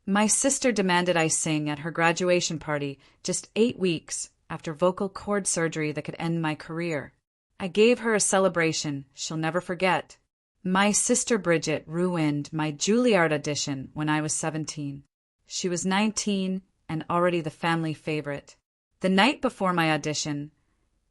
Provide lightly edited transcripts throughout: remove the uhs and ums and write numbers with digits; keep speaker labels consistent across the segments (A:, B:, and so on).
A: My sister demanded I sing at her graduation party just 8 weeks after vocal cord surgery that could end my career. I gave her a celebration she'll never forget. My sister Bridget ruined my Juilliard audition when I was 17. She was 19 and already the family favorite. The night before my audition,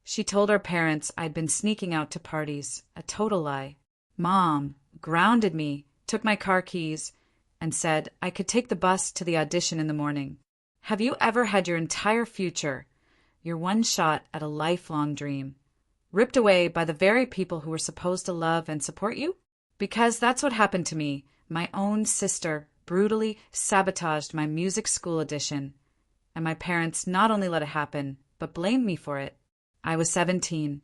A: she told our parents I'd been sneaking out to parties, a total lie. Mom grounded me, took my car keys, and said I could take the bus to the audition in the morning. Have you ever had your entire future, your one shot at a lifelong dream, ripped away by the very people who were supposed to love and support you? Because that's what happened to me. My own sister brutally sabotaged my music school audition, and my parents not only let it happen, but blamed me for it. I was 17,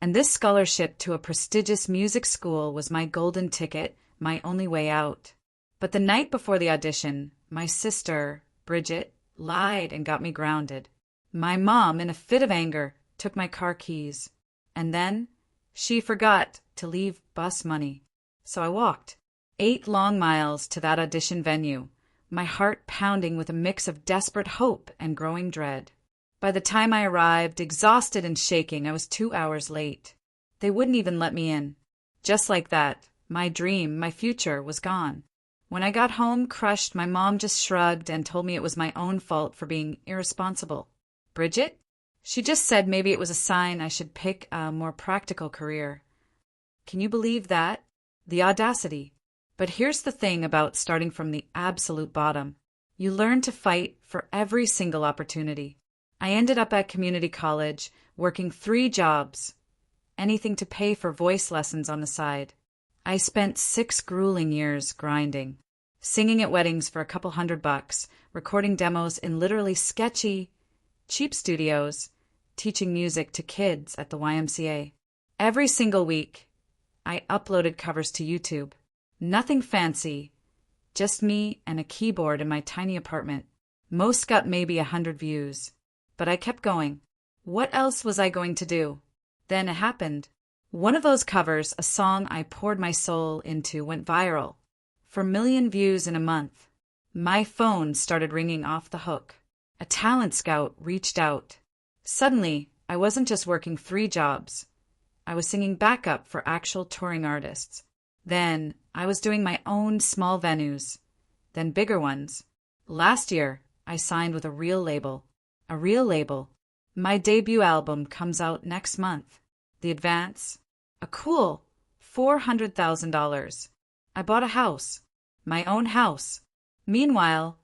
A: and this scholarship to a prestigious music school was my golden ticket, my only way out. But the night before the audition, my sister, Bridget, lied and got me grounded. My mom, in a fit of anger, took my car keys, and then she forgot to leave bus money. So I walked 8 long miles to that audition venue, my heart pounding with a mix of desperate hope and growing dread. By the time I arrived, exhausted and shaking, I was 2 hours late. They wouldn't even let me in. Just like that, my dream, my future, was gone. When I got home, crushed, my mom just shrugged and told me it was my own fault for being irresponsible. Bridget? She just said maybe it was a sign I should pick a more practical career. Can you believe that? The audacity. But here's the thing about starting from the absolute bottom. You learn to fight for every single opportunity. I ended up at community college, working 3 jobs, anything to pay for voice lessons on the side. I spent 6 grueling years grinding, singing at weddings for a couple $100, recording demos in literally sketchy, cheap studios, teaching music to kids at the YMCA. Every single week, I uploaded covers to YouTube. Nothing fancy, just me and a keyboard in my tiny apartment. Most got maybe 100 views. But I kept going. What else was I going to do? Then it happened. One of those covers, a song I poured my soul into, went viral. For 1 million views in a month. My phone started ringing off the hook. A talent scout reached out. Suddenly, I wasn't just working 3 jobs. I was singing backup for actual touring artists. Then, I was doing my own small venues. Then bigger ones. Last year, I signed with a real label. A real label. My debut album comes out next month. The advance? A cool $400,000. I bought a house. My own house. Meanwhile,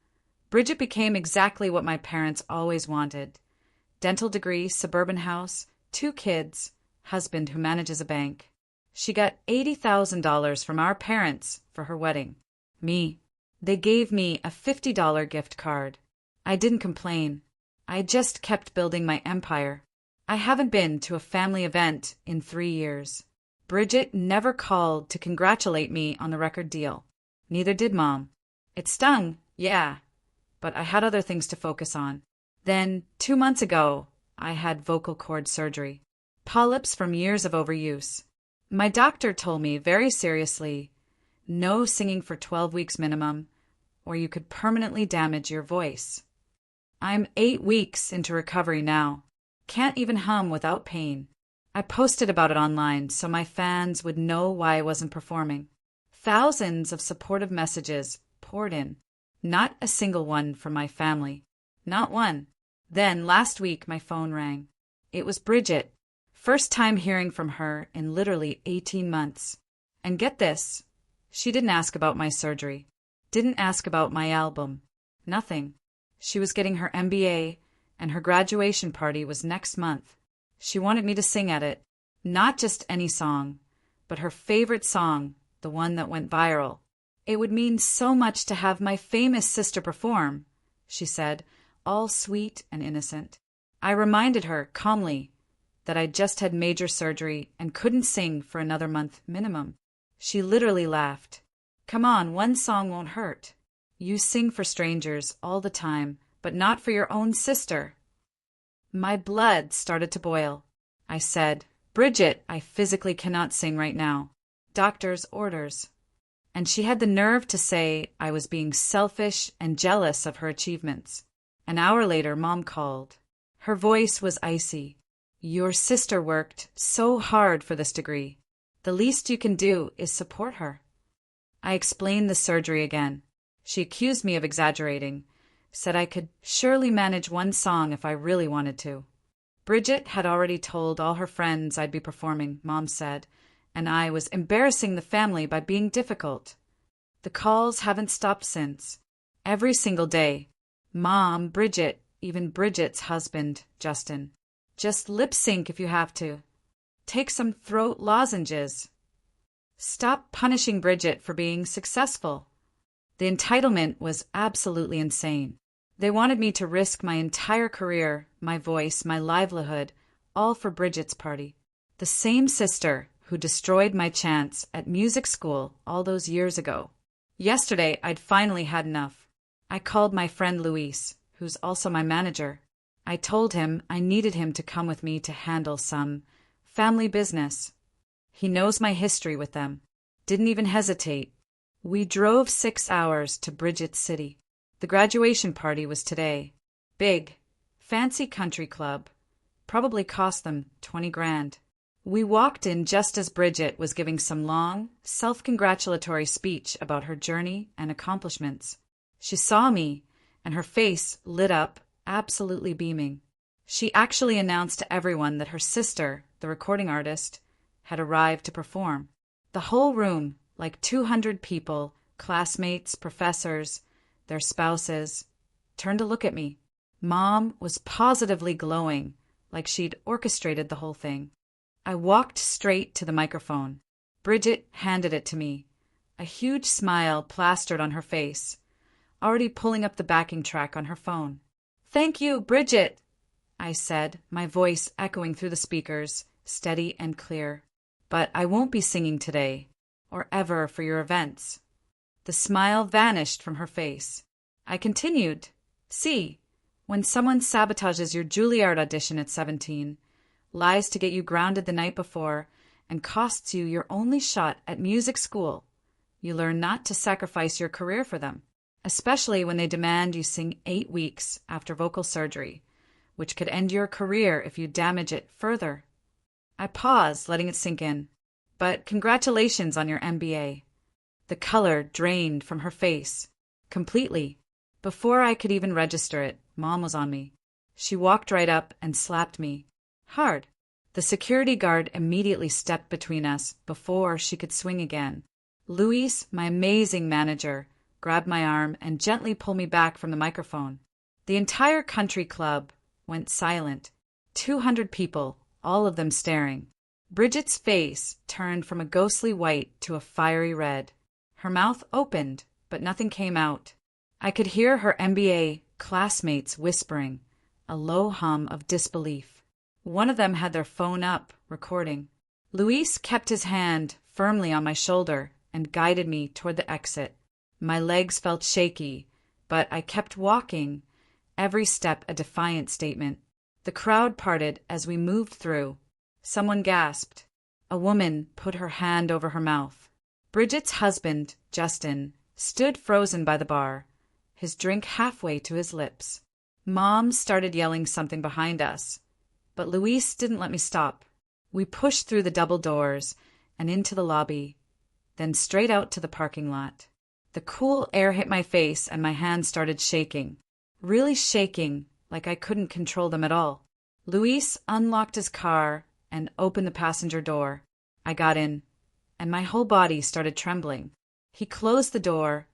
A: Bridget became exactly what my parents always wanted. Dental degree, suburban house, 2 kids, husband who manages a bank. She got $80,000 from our parents for her wedding. Me. They gave me a $50 gift card. I didn't complain. I just kept building my empire. I haven't been to a family event in 3 years. Bridget never called to congratulate me on the record deal. Neither did Mom. It stung, yeah, but I had other things to focus on. Then, 2 months ago, I had vocal cord surgery. Polyps from years of overuse. My doctor told me very seriously, no singing for 12 weeks minimum, or you could permanently damage your voice. I'm 8 weeks into recovery now. Can't even hum without pain. I posted about it online so my fans would know why I wasn't performing. Thousands of supportive messages poured in. Not a single one from my family. Not one. Then, last week, my phone rang. It was Bridget. First time hearing from her in literally 18 months. And get this, she didn't ask about my surgery. Didn't ask about my album. Nothing. She was getting her MBA, and her graduation party was next month. She wanted me to sing at it. Not just any song, but her favorite song, the one that went viral. It would mean so much to have my famous sister perform, she said, all sweet and innocent. I reminded her, calmly, that I'd just had major surgery and couldn't sing for another month minimum. She literally laughed. Come on, one song won't hurt. You sing for strangers all the time, but not for your own sister. My blood started to boil. I said, Bridget, I physically cannot sing right now. Doctor's orders. And she had the nerve to say I was being selfish and jealous of her achievements. An hour later, Mom called. Her voice was icy. Your sister worked so hard for this degree. The least you can do is support her. I explained the surgery again. She accused me of exaggerating, said I could surely manage one song if I really wanted to. Bridget had already told all her friends I'd be performing, Mom said, and I was embarrassing the family by being difficult. The calls haven't stopped since. Every single day. Mom, Bridget, even Bridget's husband, Justin. Just lip sync if you have to. Take some throat lozenges. Stop punishing Bridget for being successful. The entitlement was absolutely insane. They wanted me to risk my entire career, my voice, my livelihood, all for Bridget's party. The same sister who destroyed my chance at music school all those years ago. Yesterday, I'd finally had enough. I called my friend Luis, who's also my manager. I told him I needed him to come with me to handle some family business. He knows my history with them. Didn't even hesitate. We drove 6 hours to Bridget's city. The graduation party was today. Big, fancy country club. Probably cost them 20 grand. We walked in just as Bridget was giving some long, self-congratulatory speech about her journey and accomplishments. She saw me, and her face lit up, absolutely beaming. She actually announced to everyone that her sister, the recording artist, had arrived to perform. The whole room, like 200 people, classmates, professors, their spouses, turned to look at me. Mom was positively glowing, like she'd orchestrated the whole thing. I walked straight to the microphone. Bridget handed it to me, a huge smile plastered on her face, already pulling up the backing track on her phone. "Thank you, Bridget," I said, my voice echoing through the speakers, steady and clear. "But I won't be singing today, or ever for your events." The smile vanished from her face. I continued, "See, when someone sabotages your Juilliard audition at 17, lies to get you grounded the night before, and costs you your only shot at music school, you learn not to sacrifice your career for them, especially when they demand you sing 8 weeks after vocal surgery, which could end your career if you damage it further." I paused, letting it sink in. "But congratulations on your MBA." The color drained from her face. Completely. Before I could even register it, Mom was on me. She walked right up and slapped me. Hard. The security guard immediately stepped between us before she could swing again. Luis, my amazing manager, grabbed my arm and gently pulled me back from the microphone. The entire country club went silent. 200 people, all of them staring. Bridget's face turned from a ghostly white to a fiery red. Her mouth opened, but nothing came out. I could hear her MBA classmates whispering, a low hum of disbelief. One of them had their phone up, recording. Luis kept his hand firmly on my shoulder and guided me toward the exit. My legs felt shaky, but I kept walking, every step a defiant statement. The crowd parted as we moved through. Someone gasped. A woman put her hand over her mouth. Bridget's husband, Justin, stood frozen by the bar, his drink halfway to his lips. Mom started yelling something behind us, but Luis didn't let me stop. We pushed through the double doors and into the lobby, then straight out to the parking lot. The cool air hit my face and my hands started shaking. Really shaking, like I couldn't control them at all. Luis unlocked his car and opened the passenger door. I got in, and my whole body started trembling. He closed the door,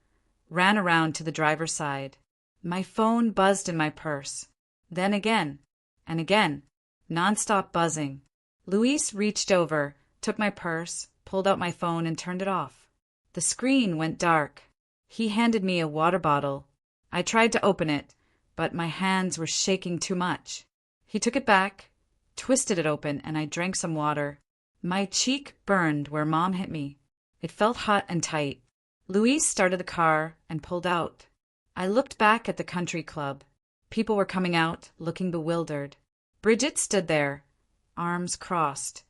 A: ran around to the driver's side. My phone buzzed in my purse. Then again, and again, nonstop buzzing. Luis reached over, took my purse, pulled out my phone, and turned it off. The screen went dark. He handed me a water bottle. I tried to open it, but my hands were shaking too much. He took it back, twisted it open, and I drank some water. My cheek burned where Mom hit me. It felt hot and tight. Luis started the car and pulled out. I looked back at the country club. People were coming out, looking bewildered. Bridget stood there, arms crossed,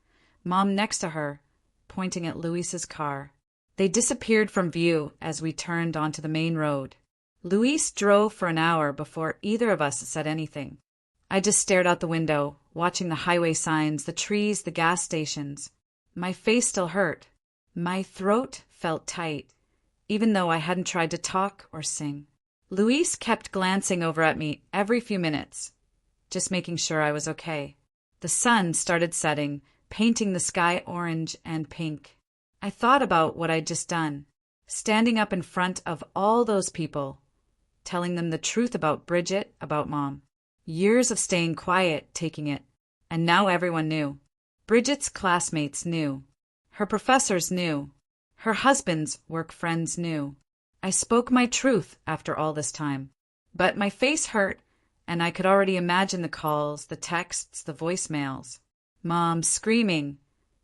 A: Mom next to her, pointing at Luis's car. They disappeared from view as we turned onto the main road. Luis drove for an hour before either of us said anything. I just stared out the window, watching the highway signs, the trees, the gas stations. My face still hurt. My throat felt tight, even though I hadn't tried to talk or sing. Luis kept glancing over at me every few minutes, just making sure I was okay. The sun started setting, painting the sky orange and pink. I thought about what I'd just done, standing up in front of all those people, telling them the truth about Bridget, about Mom. Years of staying quiet, taking it, and now everyone knew. Bridget's classmates knew. Her professors knew. Her husband's work friends knew. I spoke my truth after all this time. But my face hurt, and I could already imagine the calls, the texts, the voicemails. Mom screaming.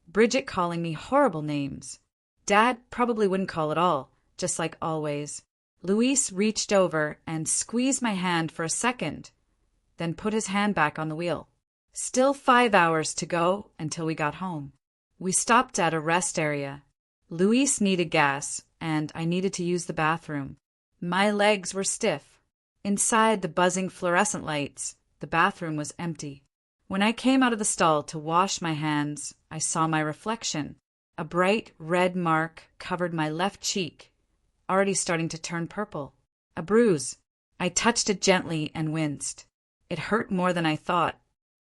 A: Bridget calling me horrible names. Dad probably wouldn't call at all, just like always. Luis reached over and squeezed my hand for a second, then put his hand back on the wheel. Still 5 hours to go until we got home. We stopped at a rest area. Luis needed gas, and I needed to use the bathroom. My legs were stiff. Inside the buzzing fluorescent lights, the bathroom was empty. When I came out of the stall to wash my hands, I saw my reflection. A bright red mark covered my left cheek, already starting to turn purple. A bruise. I touched it gently and winced. It hurt more than I thought.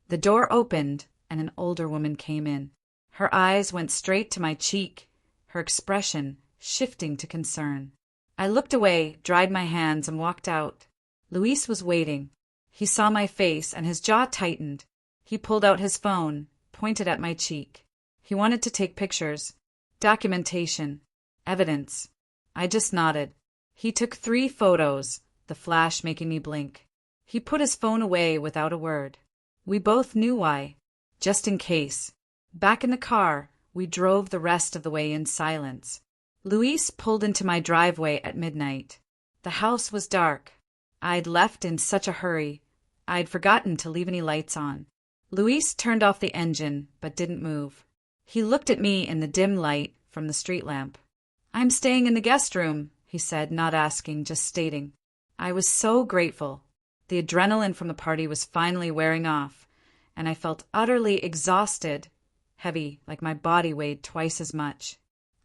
A: The door opened, and an older woman came in. Her eyes went straight to my cheek, her expression shifting to concern. I looked away, dried my hands, and walked out. Luis was waiting. He saw my face, and his jaw tightened. He pulled out his phone, pointed at my cheek. He wanted to take pictures, documentation, evidence. I just nodded. He took 3 photos, the flash making me blink. He put his phone away without a word. We both knew why. Just in case. Back in the car, we drove the rest of the way in silence. Luis pulled into my driveway at midnight. The house was dark. I'd left in such a hurry. I'd forgotten to leave any lights on. Luis turned off the engine, but didn't move. He looked at me in the dim light from the street lamp. "I'm staying in the guest room," he said, not asking, just stating. I was so grateful. The adrenaline from the party was finally wearing off, and I felt utterly exhausted, heavy, like my body weighed twice as much.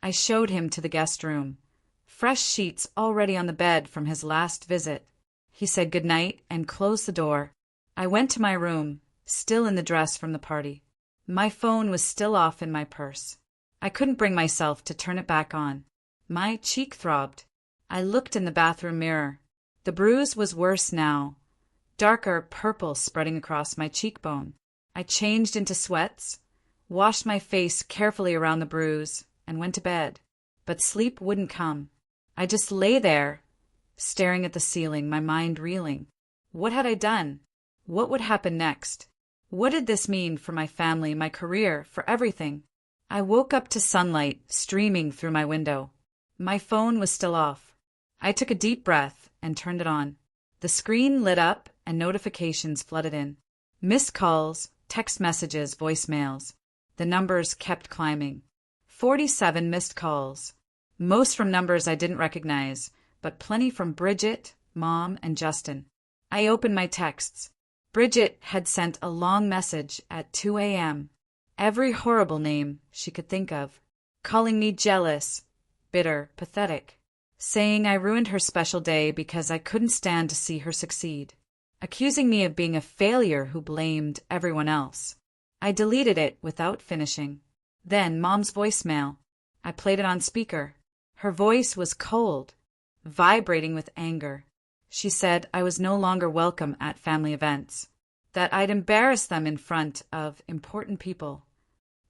A: I showed him to the guest room. Fresh sheets already on the bed from his last visit. He said goodnight and closed the door. I went to my room, still in the dress from the party. My phone was still off in my purse. I couldn't bring myself to turn it back on. My cheek throbbed. I looked in the bathroom mirror. The bruise was worse now, darker purple spreading across my cheekbone. I changed into sweats, washed my face carefully around the bruise, and went to bed. But sleep wouldn't come. I just lay there, staring at the ceiling, my mind reeling. What had I done? What would happen next? What did this mean for my family, my career, for everything? I woke up to sunlight streaming through my window. My phone was still off. I took a deep breath and turned it on. The screen lit up and notifications flooded in. Missed calls, text messages, voicemails. The numbers kept climbing. 47 missed calls. Most from numbers I didn't recognize, but plenty from Bridget, Mom, and Justin. I opened my texts. Bridget had sent a long message at 2 a.m. Every horrible name she could think of. Calling me jealous, bitter, pathetic. Saying I ruined her special day because I couldn't stand to see her succeed. Accusing me of being a failure who blamed everyone else. I deleted it without finishing. Then Mom's voicemail. I played it on speaker. Her voice was cold, vibrating with anger. She said I was no longer welcome at family events, that I'd embarrass them in front of important people,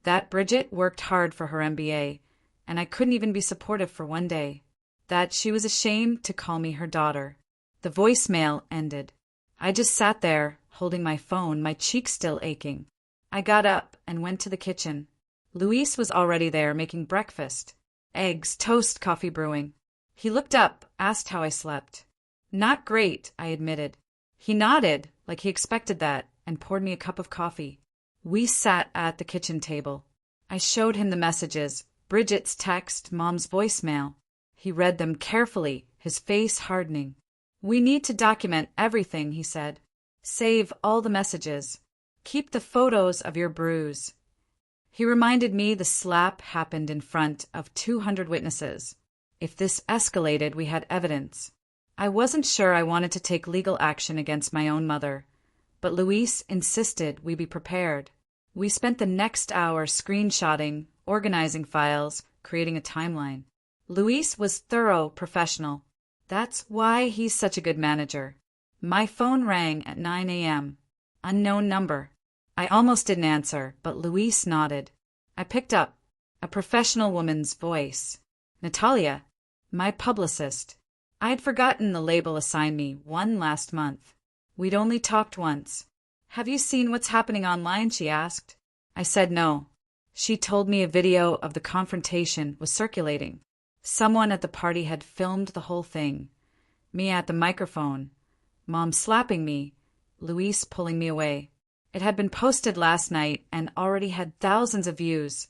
A: that Bridget worked hard for her MBA, and I couldn't even be supportive for one day, that she was ashamed to call me her daughter. The voicemail ended. I just sat there, holding my phone, my cheeks still aching. I got up and went to the kitchen. Luis was already there making breakfast. Eggs, toast, coffee brewing. He looked up, asked how I slept. Not great, I admitted. He nodded, like he expected that, and poured me a cup of coffee. We sat at the kitchen table. I showed him the messages, Bridget's text, Mom's voicemail. He read them carefully, his face hardening. "We need to document everything," he said. "Save all the messages. Keep the photos of your bruise." He reminded me the slap happened in front of 200 witnesses. If this escalated, we had evidence. I wasn't sure I wanted to take legal action against my own mother, but Luis insisted we be prepared. We spent the next hour screenshotting, organizing files, creating a timeline. Luis was thorough, professional. That's why he's such a good manager. My phone rang at 9 a.m. Unknown number. I almost didn't answer, but Luis nodded. I picked up. A professional woman's voice. Natalia, my publicist. I'd forgotten the label assigned me one last month. We'd only talked once. "Have you seen what's happening online?" she asked. I said no. She told me a video of the confrontation was circulating. Someone at the party had filmed the whole thing. Me at the microphone. Mom slapping me. Luis pulling me away. It had been posted last night and already had thousands of views,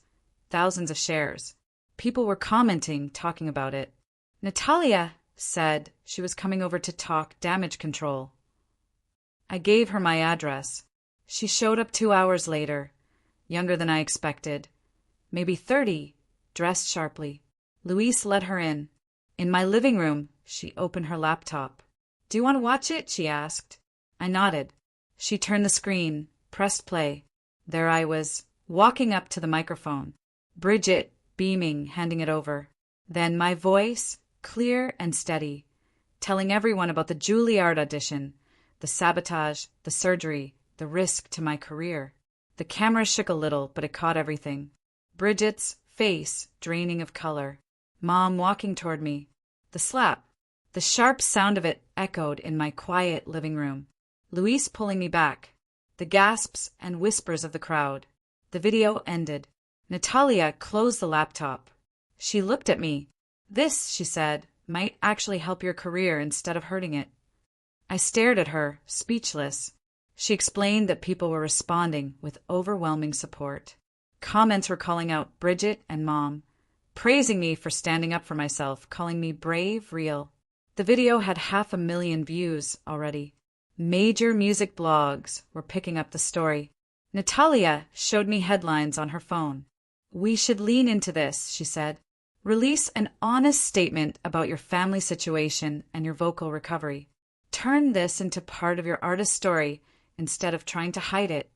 A: thousands of shares. People were commenting, talking about it. Natalia said she was coming over to talk damage control. I gave her my address. She showed up 2 hours later, younger than I expected, maybe 30, dressed sharply. Luis let her in. In my living room, she opened her laptop. "Do you want to watch it?" she asked. I nodded. She turned the screen, pressed play. There I was, walking up to the microphone. Bridget, beaming, handing it over. Then my voice, clear and steady, telling everyone about the Juilliard audition, the sabotage, the surgery, the risk to my career. The camera shook a little, but it caught everything. Bridget's face draining of color. Mom walking toward me. The slap. The sharp sound of it echoed in my quiet living room. Luis pulling me back. The gasps and whispers of the crowd. The video ended. Natalia closed the laptop. She looked at me. "This," she said, "might actually help your career instead of hurting it." I stared at her, speechless. She explained that people were responding with overwhelming support. Comments were calling out Bridget and Mom, praising me for standing up for myself, calling me brave, real. The video had 500,000 views already. Major music blogs were picking up the story. Natalia showed me headlines on her phone. "We should lean into this," she said. "Release an honest statement about your family situation and your vocal recovery. Turn this into part of your artist story instead of trying to hide it."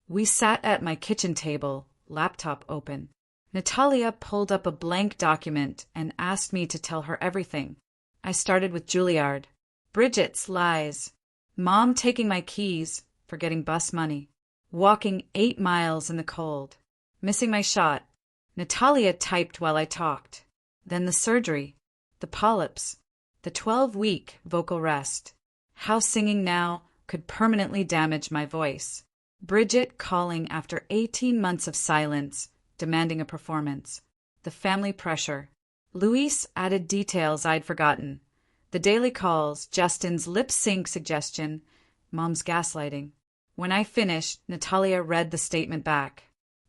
A: We sat at my kitchen table, laptop open. Natalia pulled up a blank document and asked me to tell her everything. I started with Juilliard. Bridget's lies. Mom taking my keys, forgetting bus money. Walking 8 miles in the cold. Missing my shot. Natalia typed while I talked. Then the surgery. The polyps. The 12-week vocal rest. How singing now could permanently damage my voice. Bridget calling after 18 months of silence, demanding a performance. The family pressure. Luis added details I'd forgotten. The daily calls, Justin's lip sync suggestion, Mom's gaslighting. When I finished, Natalia read the statement back.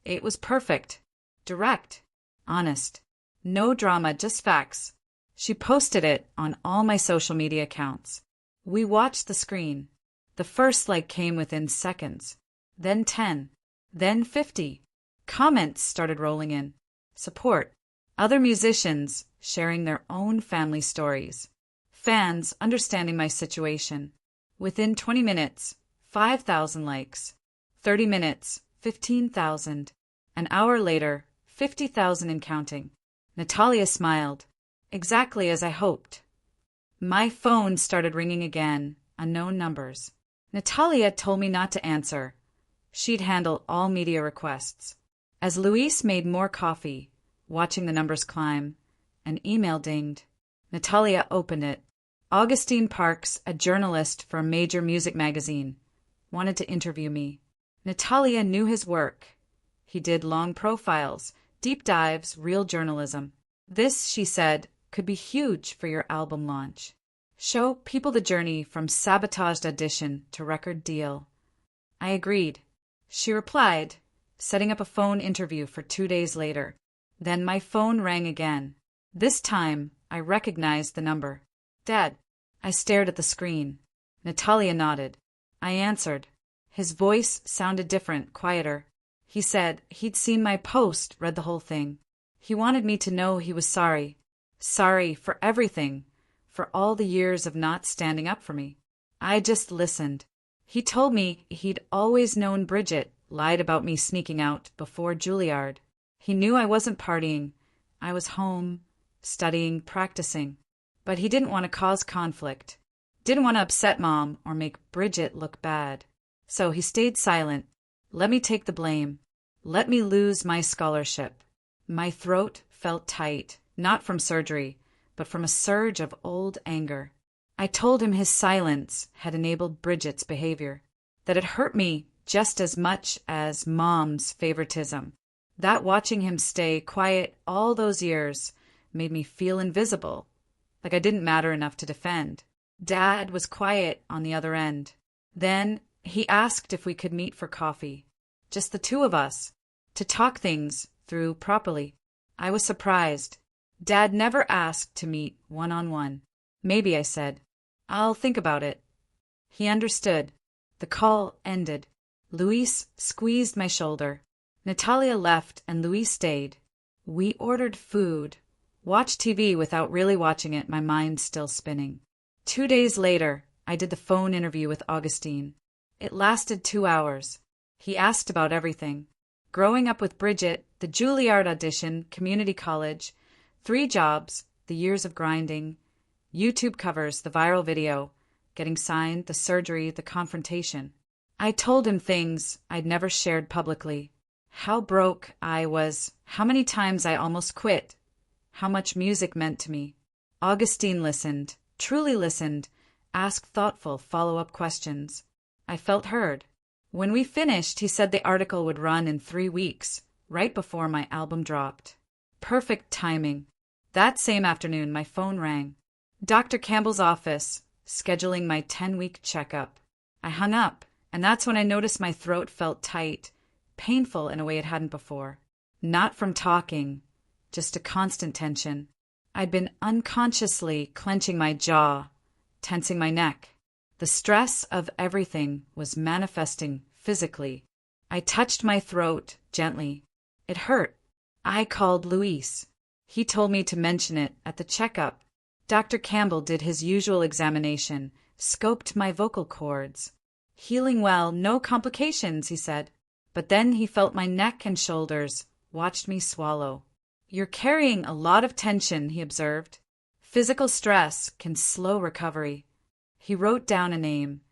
A: It was perfect. Direct. Honest. No drama, just facts. She posted it on all my social media accounts. We watched the screen. The first like came within seconds. Then 10. Then 50. Comments started rolling in. Support. Other musicians sharing their own family stories. Fans understanding my situation. Within 20 minutes, 5,000 likes. 30 minutes, 15,000. An hour later, 50,000 and counting. Natalia smiled. Exactly as I hoped. My phone started ringing again, unknown numbers. Natalia told me not to answer. She'd handle all media requests. As Luis made more coffee, watching the numbers climb, an email dinged. Natalia opened it. Augustine Parks, a journalist for a major music magazine, wanted to interview me. Natalia knew his work. He did long profiles, deep dives, real journalism. This, she said, could be huge for your album launch. Show people the journey from sabotaged audition to record deal. I agreed. She replied, setting up a phone interview for 2 days later. Then my phone rang again. This time, I recognized the number. Dad. I stared at the screen. Natalia nodded. I answered. His voice sounded different, quieter. He said he'd seen my post, read the whole thing. He wanted me to know he was sorry. Sorry for everything, for all the years of not standing up for me. I just listened. He told me he'd always known Bridget lied about me sneaking out before Juilliard. He knew I wasn't partying. I was home, studying, practicing. But he didn't want to cause conflict. Didn't want to upset Mom or make Bridget look bad. So he stayed silent. Let me take the blame. Let me lose my scholarship. My throat felt tight, not from surgery, but from a surge of old anger. I told him his silence had enabled Bridget's behavior, that it hurt me just as much as Mom's favoritism, that watching him stay quiet all those years made me feel invisible, like I didn't matter enough to defend. Dad was quiet on the other end. Then he asked if we could meet for coffee, just the two of us, to talk things through properly. I was surprised. Dad never asked to meet one-on-one. Maybe, I said. I'll think about it. He understood. The call ended. Luis squeezed my shoulder. Natalia left and Luis stayed. We ordered food, watched TV without really watching it, my mind still spinning. 2 days later, I did the phone interview with Augustine. It lasted 2 hours. He asked about everything. Growing up with Bridget, the Juilliard audition, community college, 3 jobs, the years of grinding, YouTube covers, the viral video, getting signed, the surgery, the confrontation. I told him things I'd never shared publicly. How broke I was, how many times I almost quit, how much music meant to me. Augustine listened, truly listened, asked thoughtful follow-up questions. I felt heard. When we finished, he said the article would run in 3 weeks, right before my album dropped. Perfect timing. That same afternoon, my phone rang. Dr. Campbell's office, scheduling my 10-week checkup. I hung up, and that's when I noticed my throat felt tight, painful in a way it hadn't before. Not from talking, just a constant tension. I'd been unconsciously clenching my jaw, tensing my neck. The stress of everything was manifesting physically. I touched my throat gently. It hurt. I called Luis. He told me to mention it at the checkup. Dr. Campbell did his usual examination, scoped my vocal cords. Healing well, no complications, he said. But then he felt my neck and shoulders, watched me swallow. You're carrying a lot of tension, he observed. Physical stress can slow recovery. He wrote down a name.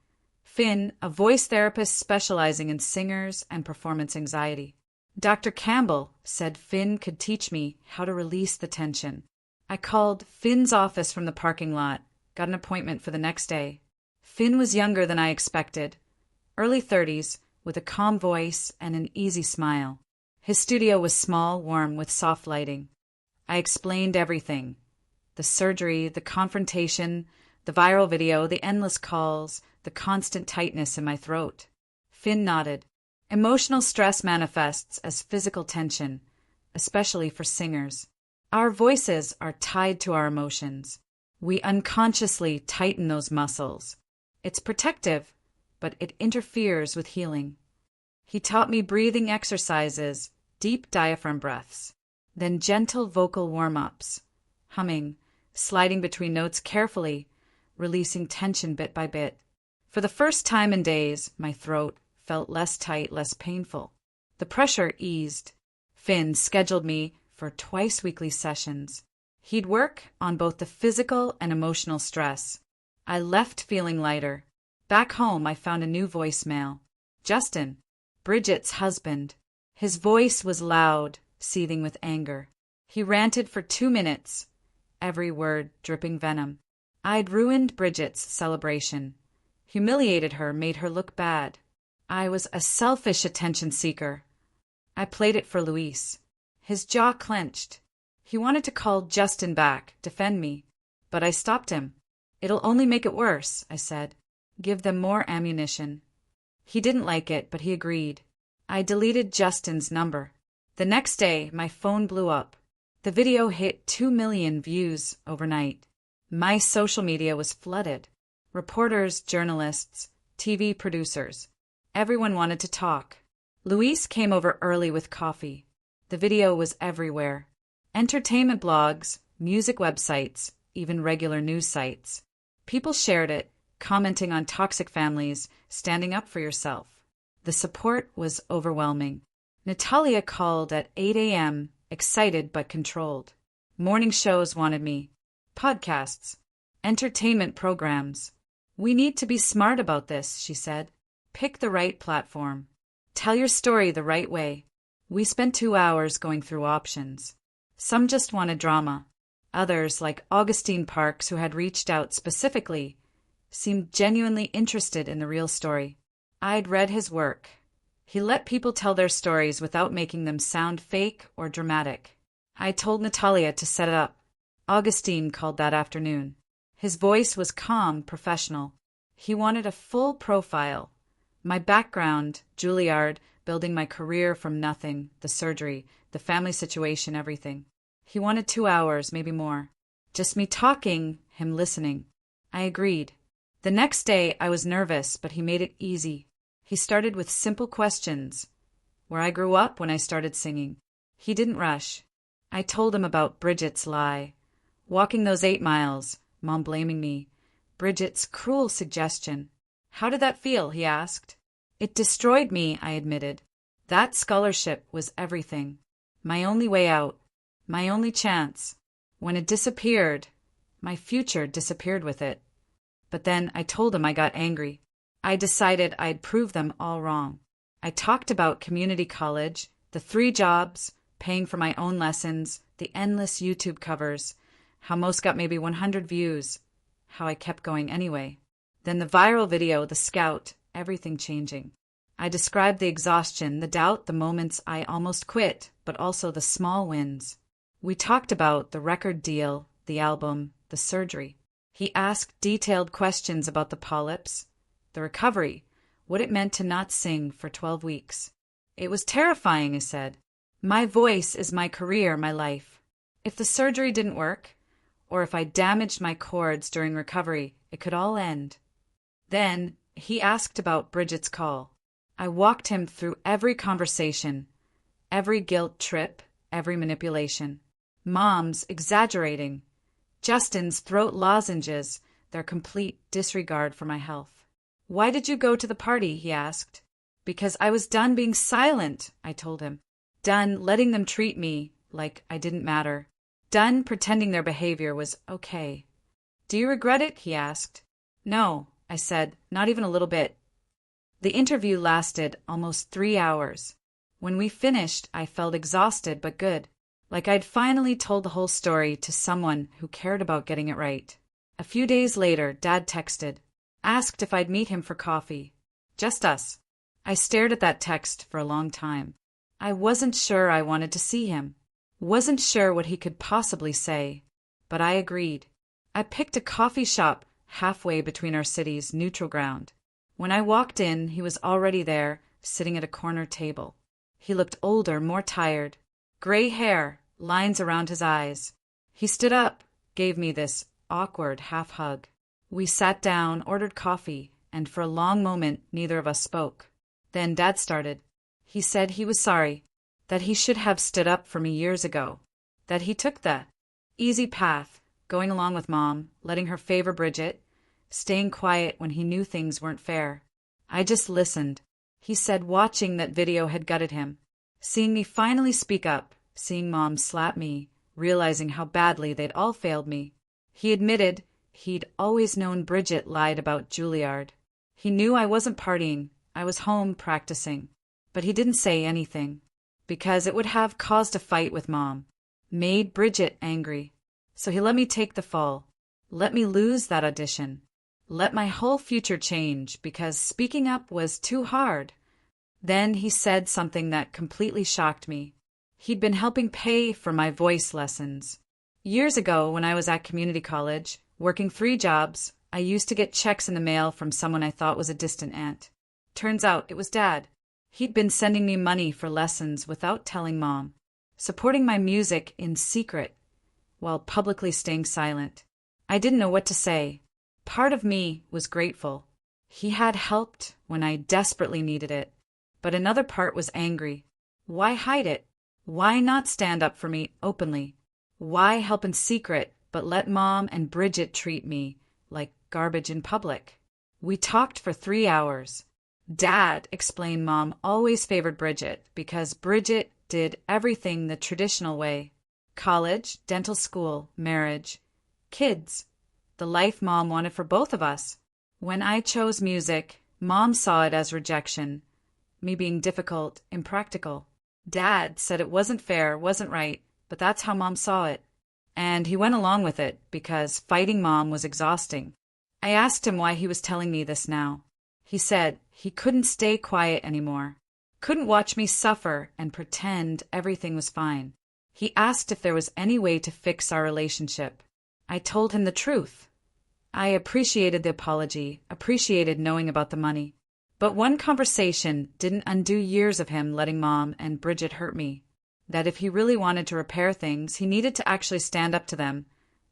A: Finn, a voice therapist specializing in singers and performance anxiety. Dr. Campbell said Finn could teach me how to release the tension. I called Finn's office from the parking lot, got an appointment for the next day. Finn was younger than I expected, early 30s, with a calm voice and an easy smile. His studio was small, warm, with soft lighting. I explained everything. The surgery, the confrontation, the viral video, the endless calls, the constant tightness in my throat. Finn nodded. Emotional stress manifests as physical tension, especially for singers. Our voices are tied to our emotions. We unconsciously tighten those muscles. It's protective, but it interferes with healing. He taught me breathing exercises, deep diaphragm breaths, then gentle vocal warm-ups, humming, sliding between notes carefully, releasing tension bit by bit. For the first time in days, my throat felt less tight, less painful. The pressure eased. Finn scheduled me for twice-weekly sessions. He'd work on both the physical and emotional stress. I left feeling lighter. Back home, I found a new voicemail. Justin, Bridget's husband. His voice was loud, seething with anger. He ranted for 2 minutes, every word dripping venom. I'd ruined Bridget's celebration, humiliated her, made her look bad. I was a selfish attention seeker. I played it for Luis. His jaw clenched. He wanted to call Justin back, defend me, but I stopped him. It'll only make it worse, I said. Give them more ammunition. He didn't like it, but he agreed. I deleted Justin's number. The next day, my phone blew up. The video hit 2 million views overnight. My social media was flooded. Reporters, journalists, TV producers. Everyone wanted to talk. Luis came over early with coffee. The video was everywhere. Entertainment blogs, music websites, even regular news sites. People shared it, commenting on toxic families, standing up for yourself. The support was overwhelming. Natalia called at 8 a.m., excited but controlled. Morning shows wanted me. Podcasts. Entertainment programs. We need to be smart about this, she said. Pick the right platform. Tell your story the right way. We spent 2 hours going through options. Some just wanted drama. Others, like Augustine Parks, who had reached out specifically, seemed genuinely interested in the real story. I'd read his work. He let people tell their stories without making them sound fake or dramatic. I told Natalia to set it up. Augustine called that afternoon. His voice was calm, professional. He wanted a full profile. My background, Juilliard, building my career from nothing, the surgery, the family situation, everything. He wanted 2 hours, maybe more. Just me talking, him listening. I agreed. The next day, I was nervous, but he made it easy. He started with simple questions. Where I grew up when I started singing. He didn't rush. I told him about Bridget's lie. Walking those 8 miles, Mom blaming me. Bridget's cruel suggestion. How did that feel, he asked. It destroyed me, I admitted. That scholarship was everything. My only way out. My only chance. When it disappeared, my future disappeared with it. But then I told him I got angry. I decided I'd prove them all wrong. I talked about community college, the 3 jobs, paying for my own lessons, the endless YouTube covers, how most got maybe 100 views, how I kept going anyway. Then the viral video, the scout, everything changing. I described the exhaustion, the doubt, the moments I almost quit, but also the small wins. We talked about the record deal, the album, the surgery. He asked detailed questions about the polyps, the recovery, what it meant to not sing for 12 weeks. It was terrifying, I said. My voice is my career, my life. If the surgery didn't work, or if I damaged my cords during recovery, it could all end. Then he asked about Bridget's call. I walked him through every conversation, every guilt trip, every manipulation. Mom's exaggerating. Justin's throat lozenges, their complete disregard for my health. Why did you go to the party, he asked. Because I was done being silent, I told him. Done letting them treat me like I didn't matter. Done pretending their behavior was okay. Do you regret it, he asked. No, I said, not even a little bit. The interview lasted almost 3 hours. When we finished, I felt exhausted but good. Like I'd finally told the whole story to someone who cared about getting it right. A few days later, Dad texted. Asked if I'd meet him for coffee. Just us. I stared at that text for a long time. I wasn't sure I wanted to see him. Wasn't sure what he could possibly say. But I agreed. I picked a coffee shop halfway between our cities, neutral ground. When I walked in, he was already there, sitting at a corner table. He looked older, more tired. Gray hair, lines around his eyes. He stood up, gave me this awkward half-hug. We sat down, ordered coffee, and for a long moment neither of us spoke. Then Dad started. He said he was sorry, that he should have stood up for me years ago, that he took the easy path, going along with Mom, letting her favor Bridget, staying quiet when he knew things weren't fair. I just listened. He said watching that video had gutted him. Seeing me finally speak up, seeing Mom slap me, realizing how badly they'd all failed me. He admitted he'd always known Bridget lied about Juilliard. He knew I wasn't partying, I was home practicing. But he didn't say anything, because it would have caused a fight with Mom, made Bridget angry. So he let me take the fall, let me lose that audition, let my whole future change because speaking up was too hard. Then he said something that completely shocked me. He'd been helping pay for my voice lessons. Years ago, when I was at community college, working 3 jobs, I used to get checks in the mail from someone I thought was a distant aunt. Turns out it was Dad. He'd been sending me money for lessons without telling Mom, supporting my music in secret while publicly staying silent. I didn't know what to say. Part of me was grateful. He had helped when I desperately needed it. But another part was angry. Why hide it? Why not stand up for me openly? Why help in secret but let Mom and Bridget treat me like garbage in public? We talked for 3 hours. Dad explained Mom always favored Bridget because Bridget did everything the traditional way. College, dental school, marriage, kids. The life Mom wanted for both of us. When I chose music, Mom saw it as rejection, me being difficult, impractical. Dad said it wasn't fair, wasn't right, but that's how Mom saw it. And he went along with it because fighting Mom was exhausting. I asked him why he was telling me this now. He said he couldn't stay quiet anymore, couldn't watch me suffer and pretend everything was fine. He asked if there was any way to fix our relationship. I told him the truth. I appreciated the apology, appreciated knowing about the money. But one conversation didn't undo years of him letting Mom and Bridget hurt me. That if he really wanted to repair things, he needed to actually stand up to them,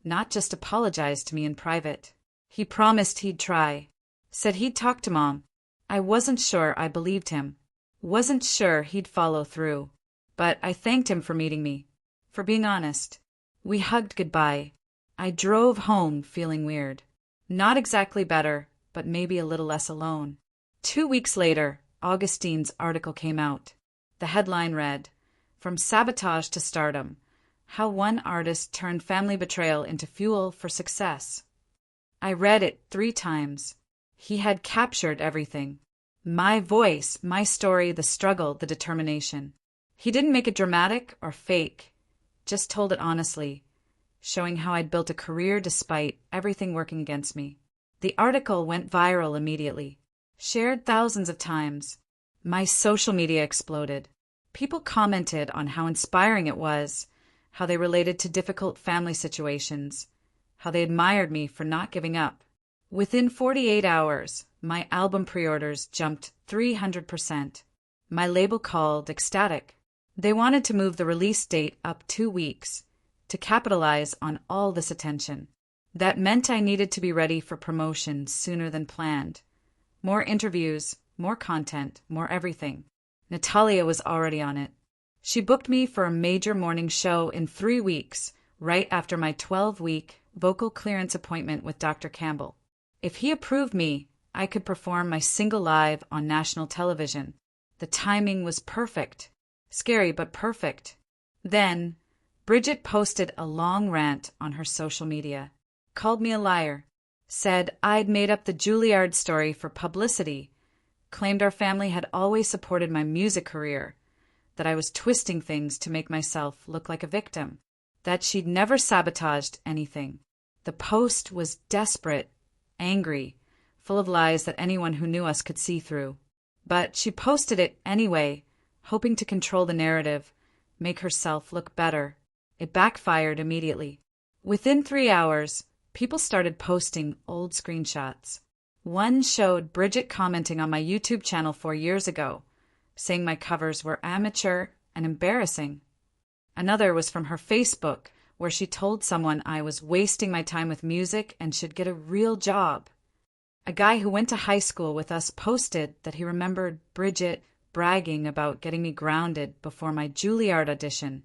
A: not just apologize to me in private. He promised he'd try. Said he'd talk to Mom. I wasn't sure I believed him. Wasn't sure he'd follow through. But I thanked him for meeting me, for being honest. We hugged goodbye. I drove home feeling weird. Not exactly better, but maybe a little less alone. 2 weeks later, Augustine's article came out. The headline read, "From Sabotage to Stardom: How One Artist Turned Family Betrayal into Fuel for Success." I read it 3 times. He had captured everything. My voice, my story, the struggle, the determination. He didn't make it dramatic or fake, just told it honestly, showing how I'd built a career despite everything working against me. The article went viral immediately, shared thousands of times. My social media exploded. People commented on how inspiring it was, how they related to difficult family situations, how they admired me for not giving up. Within 48 hours, my album pre-orders jumped 300%. My label called ecstatic. They wanted to move the release date up 2 weeks to capitalize on all this attention. That meant I needed to be ready for promotion sooner than planned. More interviews, more content, more everything. Natalia was already on it. She booked me for a major morning show in 3 weeks, right after my 12-week vocal clearance appointment with Dr. Campbell. If he approved me, I could perform my single live on national television. The timing was perfect. Scary, but perfect. Then, Bridget posted a long rant on her social media, called me a liar, said I'd made up the Juilliard story for publicity, claimed our family had always supported my music career, that I was twisting things to make myself look like a victim, that she'd never sabotaged anything. The post was desperate, angry, full of lies that anyone who knew us could see through. But she posted it anyway, hoping to control the narrative, make herself look better. It backfired immediately. Within 3 hours, people started posting old screenshots. One showed Bridget commenting on my YouTube channel 4 years ago, saying my covers were amateur and embarrassing. Another was from her Facebook, where she told someone I was wasting my time with music and should get a real job. A guy who went to high school with us posted that he remembered Bridget bragging about getting me grounded before my Juilliard audition,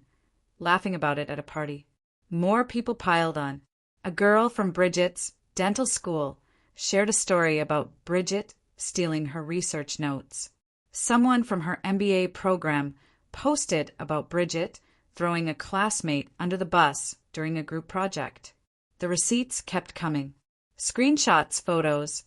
A: laughing about it at a party. More people piled on. A girl from Bridget's dental school shared a story about Bridget stealing her research notes. Someone from her MBA program posted about Bridget throwing a classmate under the bus during a group project. The receipts kept coming. Screenshots, photos,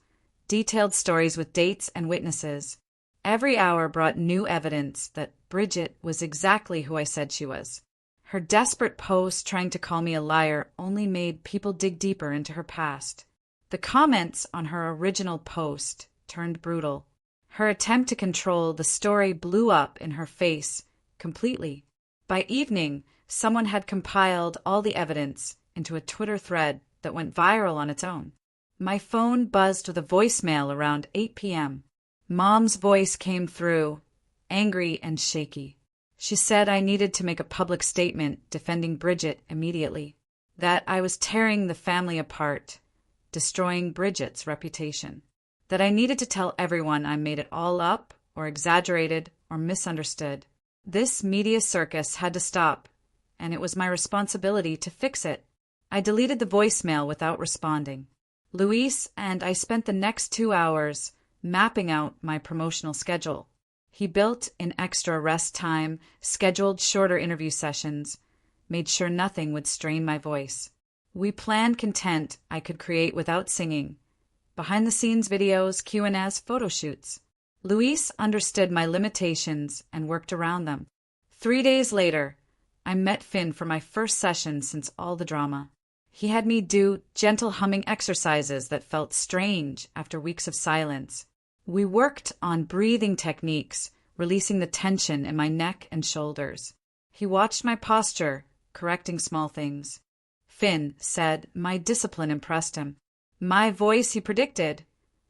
A: detailed stories with dates and witnesses. Every hour brought new evidence that Bridget was exactly who I said she was. Her desperate post trying to call me a liar only made people dig deeper into her past. The comments on her original post turned brutal. Her attempt to control the story blew up in her face completely. By evening, someone had compiled all the evidence into a Twitter thread that went viral on its own. My phone buzzed with a voicemail around 8 p.m. Mom's voice came through. angry and shaky. She said I needed to make a public statement defending Bridget immediately, that I was tearing the family apart, destroying Bridget's reputation, that I needed to tell everyone I made it all up or exaggerated or misunderstood. This media circus had to stop, and it was my responsibility to fix it. I deleted the voicemail without responding. Luis and I spent the next 2 hours mapping out my promotional schedule. He built in extra rest time, scheduled shorter interview sessions, made sure nothing would strain my voice. We planned content I could create without singing, behind-the-scenes videos, Q&As, photo shoots. Luis understood my limitations and worked around them. 3 days later, I met Finn for my first session since all the drama. He had me do gentle humming exercises that felt strange after weeks of silence. We worked on breathing techniques, releasing the tension in my neck and shoulders. He watched my posture, correcting small things. Finn said my discipline impressed him. My voice, he predicted,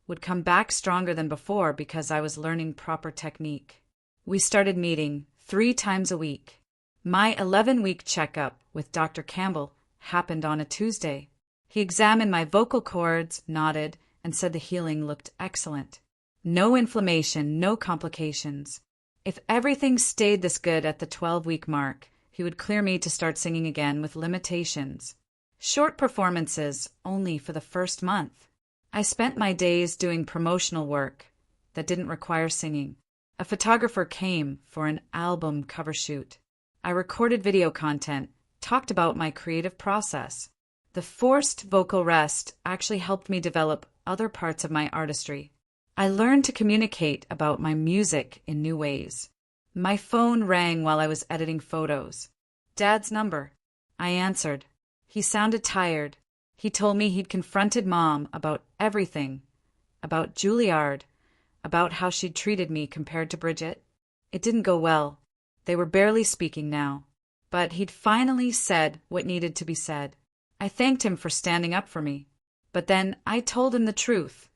A: would come back stronger than before because I was learning proper technique. We started meeting 3 times a week. My 11-week checkup with Dr. Campbell happened on a Tuesday. He examined my vocal cords, nodded, and said the healing looked excellent. No inflammation, no complications. If everything stayed this good at the 12-week mark, he would clear me to start singing again with limitations. Short performances only for the first month. I spent my days doing promotional work that didn't require singing. A photographer came for an album cover shoot. I recorded video content, talked about my creative process. The forced vocal rest actually helped me develop other parts of my artistry. I learned to communicate about my music in new ways. My phone rang while I was editing photos. Dad's number. I answered. He sounded tired. He told me he'd confronted Mom about everything, about Juilliard, about how she'd treated me compared to Bridget. It didn't go well. They were barely speaking now. But he'd finally said what needed to be said. I thanked him for standing up for me. But then I told him the truth.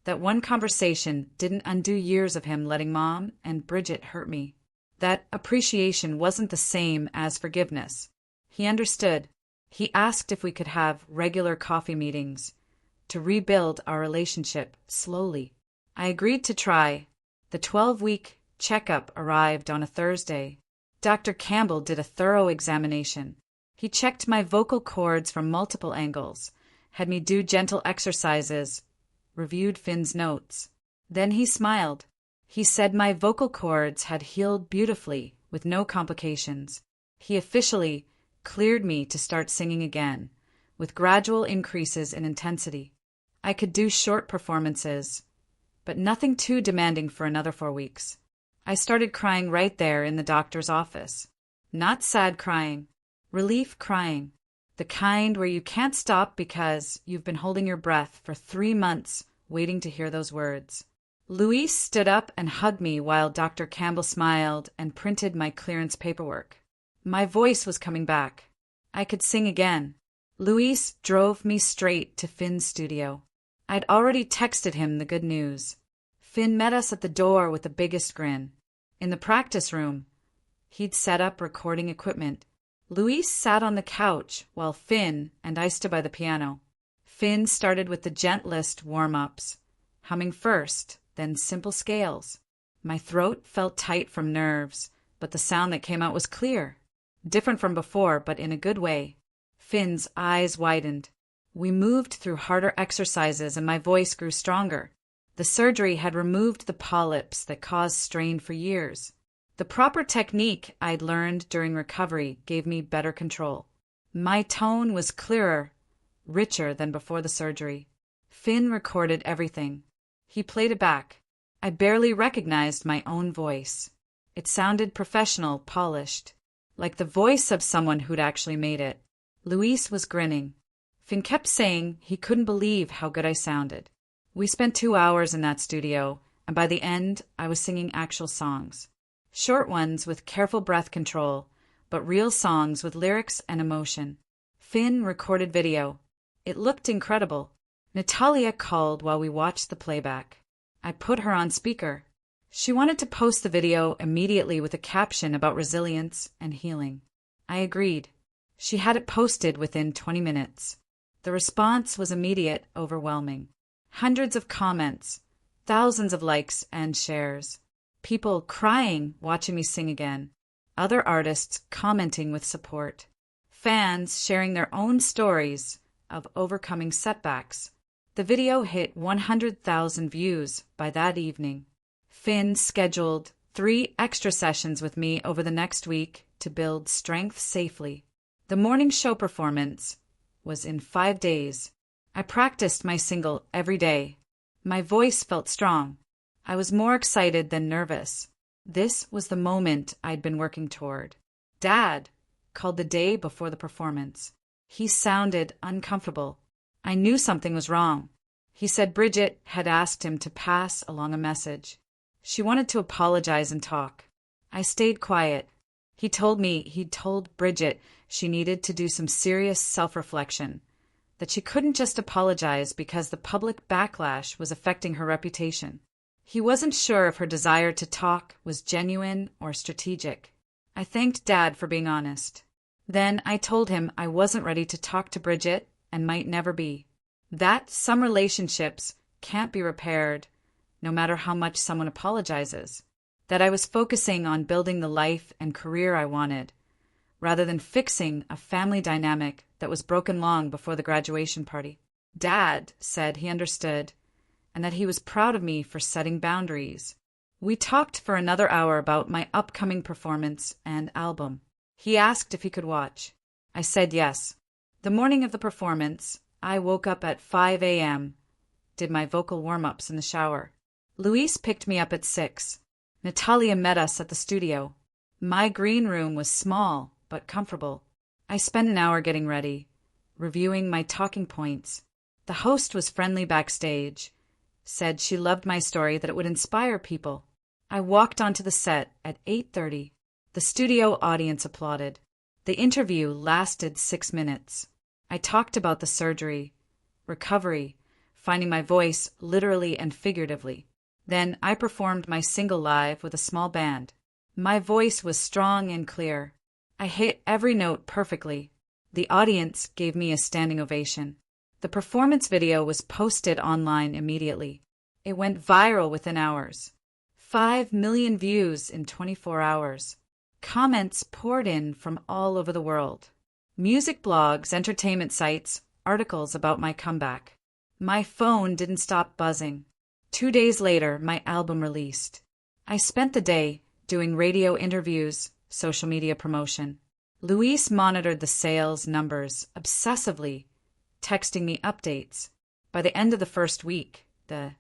A: That one conversation didn't undo years of him letting Mom and Bridget hurt me. That appreciation wasn't the same as forgiveness. He understood. He asked if we could have regular coffee meetings to rebuild our relationship slowly. I agreed to try. The 12-week checkup arrived on a Thursday. Dr. Campbell did a thorough examination. He checked my vocal cords from multiple angles, had me do gentle exercises, reviewed Finn's notes. Then he smiled. He said my vocal cords had healed beautifully with no complications. He officially cleared me to start singing again, with gradual increases in intensity. I could do short performances, but nothing too demanding for another 4 weeks. I started crying right there in the doctor's office. Not sad crying, relief crying. The kind where you can't stop because you've been holding your breath for 3 months waiting to hear those words. Luis stood up and hugged me while Dr. Campbell smiled and printed my clearance paperwork. My voice was coming back. I could sing again. Luis drove me straight to Finn's studio. I'd already texted him the good news. Finn met us at the door with the biggest grin. In the practice room, he'd set up recording equipment. Luis sat on the couch while Finn and I stood by the piano. Finn started with the gentlest warm-ups, humming first, then simple scales. My throat felt tight from nerves, but the sound that came out was clear. Different from before, but in a good way. Finn's eyes widened. We moved through harder exercises and my voice grew stronger. The surgery had removed the polyps that caused strain for years. The proper technique I'd learned during recovery gave me better control. My tone was clearer, richer than before the surgery. Finn recorded everything. He played it back. I barely recognized my own voice. It sounded professional, polished, like the voice of someone who'd actually made it. Luis was grinning. Finn kept saying he couldn't believe how good I sounded. We spent 2 hours in that studio, and by the end, I was singing actual songs. Short ones with careful breath control, but real songs with lyrics and emotion. Finn recorded video. It looked incredible. Natalia called while we watched the playback. I put her on speaker. She wanted to post the video immediately with a caption about resilience and healing. I agreed. She had it posted within 20 minutes. The response was immediate, overwhelming. Hundreds of comments, thousands of likes and shares. People crying watching me sing again. Other artists commenting with support. Fans sharing their own stories of overcoming setbacks. The video hit 100,000 views by that evening. Finn scheduled 3 extra sessions with me over the next week to build strength safely. The morning show performance was in 5 days. I practiced my single every day. My voice felt strong. I was more excited than nervous. This was the moment I'd been working toward. Dad called the day before the performance. He sounded uncomfortable. I knew something was wrong. He said Bridget had asked him to pass along a message. She wanted to apologize and talk. I stayed quiet. He told me he'd told Bridget she needed to do some serious self-reflection, that she couldn't just apologize because the public backlash was affecting her reputation. He wasn't sure if her desire to talk was genuine or strategic. I thanked Dad for being honest. Then I told him I wasn't ready to talk to Bridget and might never be. That some relationships can't be repaired no matter how much someone apologizes. That I was focusing on building the life and career I wanted, rather than fixing a family dynamic that was broken long before the graduation party. Dad said he understood, and that he was proud of me for setting boundaries. We talked for another hour about my upcoming performance and album. He asked if he could watch. I said yes. The morning of the performance, I woke up at 5 a.m., did my vocal warm-ups in the shower. Luis picked me up at 6. Natalia met us at the studio. My green room was small but comfortable. I spent an hour getting ready, reviewing my talking points. The host was friendly backstage, said she loved my story, that it would inspire people. I walked onto the set at 8:30. The studio audience applauded. The interview lasted 6 minutes. I talked about the surgery, recovery, finding my voice literally and figuratively. Then I performed my single live with a small band. My voice was strong and clear. I hit every note perfectly. The audience gave me a standing ovation. The performance video was posted online immediately. It went viral within hours. 5 million views in 24 hours. Comments poured in from all over the world. Music blogs, entertainment sites, articles about my comeback. My phone didn't stop buzzing. 2 days later, my album released. I spent the day doing radio interviews, social media promotion. Luis monitored the sales numbers obsessively, texting me updates. By the end of the first week, the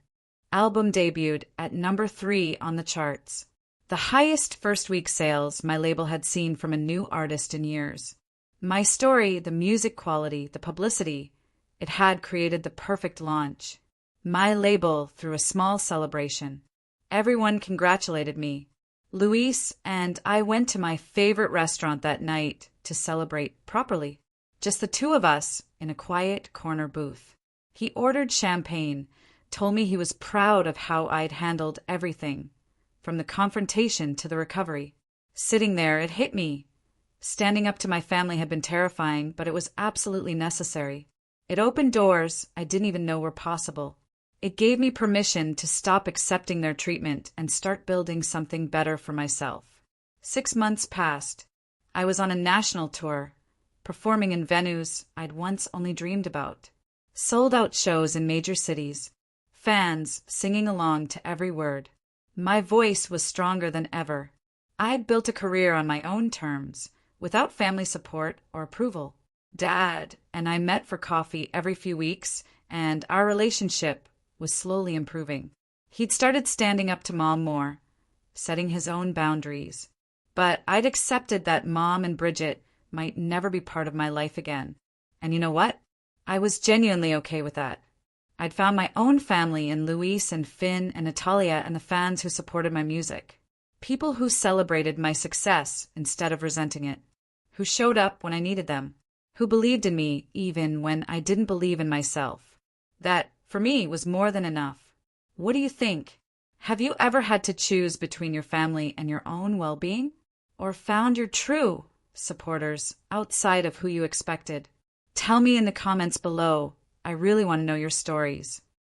A: album debuted at number 3 on the charts. The highest first-week sales my label had seen from a new artist in years. My story, the music quality, the publicity, it had created the perfect launch. My label threw a small celebration. Everyone congratulated me. Luis and I went to my favorite restaurant that night to celebrate properly. Just the two of us in a quiet corner booth. He ordered champagne, told me he was proud of how I'd handled everything, from the confrontation to the recovery. Sitting there, it hit me. Standing up to my family had been terrifying, but it was absolutely necessary. It opened doors I didn't even know were possible. It gave me permission to stop accepting their treatment and start building something better for myself. 6 months passed. I was on a national tour, performing in venues I'd once only dreamed about. Sold-out shows in major cities. Fans singing along to every word. My voice was stronger than ever. I'd built a career on my own terms, without family support or approval. Dad and I met for coffee every few weeks, and our relationship was slowly improving. He'd started standing up to Mom more, setting his own boundaries. But I'd accepted that Mom and Bridget might never be part of my life again. And you know what? I was genuinely okay with that. I'd found my own family in Luis and Finn and Natalia and the fans who supported my music. People who celebrated my success instead of resenting it. Who showed up when I needed them. Who believed in me even when I didn't believe in myself. That, for me, was more than enough. What do you think? Have you ever had to choose between your family and your own well-being? Or found your true supporters outside of who you expected? Tell me in the comments below. I really want to know your stories.